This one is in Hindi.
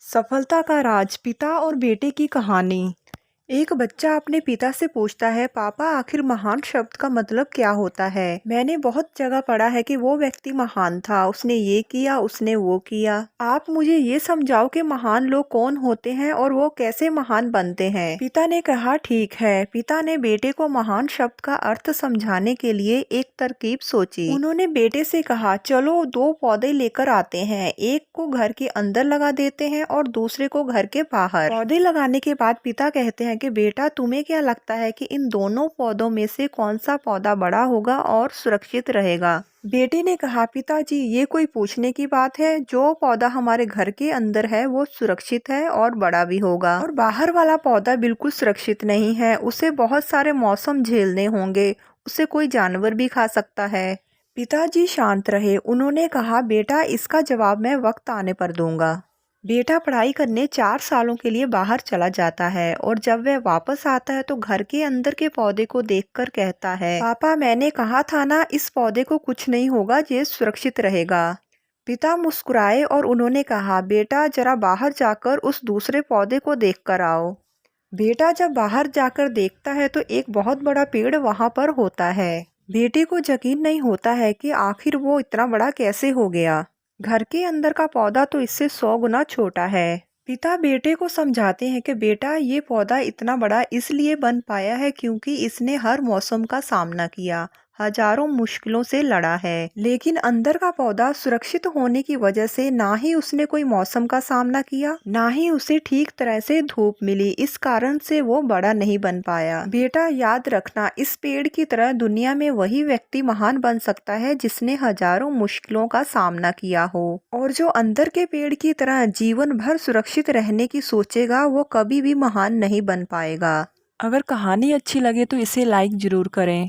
सफलता का राज, पिता और बेटे की कहानी। एक बच्चा अपने पिता से पूछता है, पापा आखिर महान शब्द का मतलब क्या होता है। मैंने बहुत जगह पढ़ा है कि वो व्यक्ति महान था, उसने ये किया, उसने वो किया। आप मुझे ये समझाओ कि महान लोग कौन होते हैं और वो कैसे महान बनते हैं। पिता ने कहा, ठीक है। पिता ने बेटे को महान शब्द का अर्थ समझाने के लिए एक तरकीब सोची। उन्होंने बेटे से कहा, चलो 2 पौधे लेकर आते हैं, एक को घर के अंदर लगा देते हैं और दूसरे को घर के बाहर। पौधे लगाने के बाद पिता कहते हैं कि बेटा, तुम्हें क्या लगता है कि इन दोनों पौधों में से कौन सा पौधा बड़ा होगा और सुरक्षित रहेगा। बेटे ने कहा, पिताजी ये कोई पूछने की बात है। जो पौधा हमारे घर के अंदर है वो सुरक्षित है और बड़ा भी होगा, और बाहर वाला पौधा बिल्कुल सुरक्षित नहीं है। उसे बहुत सारे मौसम झेलने होंगे, उसे कोई जानवर भी खा सकता है। पिताजी शांत रहे। उन्होंने कहा, बेटा इसका जवाब मैं वक्त आने पर दूंगा। बेटा पढ़ाई करने 4 सालों के लिए बाहर चला जाता है और जब वह वापस आता है तो घर के अंदर के पौधे को देखकर कहता है, पापा मैंने कहा था ना, इस पौधे को कुछ नहीं होगा, ये सुरक्षित रहेगा। पिता मुस्कुराए और उन्होंने कहा, बेटा जरा बाहर जाकर उस दूसरे पौधे को देख कर आओ। बेटा जब बाहर जाकर देखता है तो एक बहुत बड़ा पेड़ वहां पर होता है। बेटे को यकीन नहीं होता है कि आखिर वो इतना बड़ा कैसे हो गया। घर के अंदर का पौधा तो इससे 100 गुना छोटा है। पिता बेटे को समझाते हैं कि बेटा ये पौधा इतना बड़ा इसलिए बन पाया है क्योंकि इसने हर मौसम का सामना किया, हजारों मुश्किलों से लड़ा है। लेकिन अंदर का पौधा सुरक्षित होने की वजह से ना ही उसने कोई मौसम का सामना किया, ना ही उसे ठीक तरह से धूप मिली, इस कारण से वो बड़ा नहीं बन पाया। बेटा याद रखना, इस पेड़ की तरह दुनिया में वही व्यक्ति महान बन सकता है जिसने हजारों मुश्किलों का सामना किया हो, और जो अंदर के पेड़ की तरह जीवन भर सुरक्षित रहने की सोचेगा वो कभी भी महान नहीं बन पाएगा। अगर कहानी अच्छी लगे तो इसे लाइक ज़रूर करें।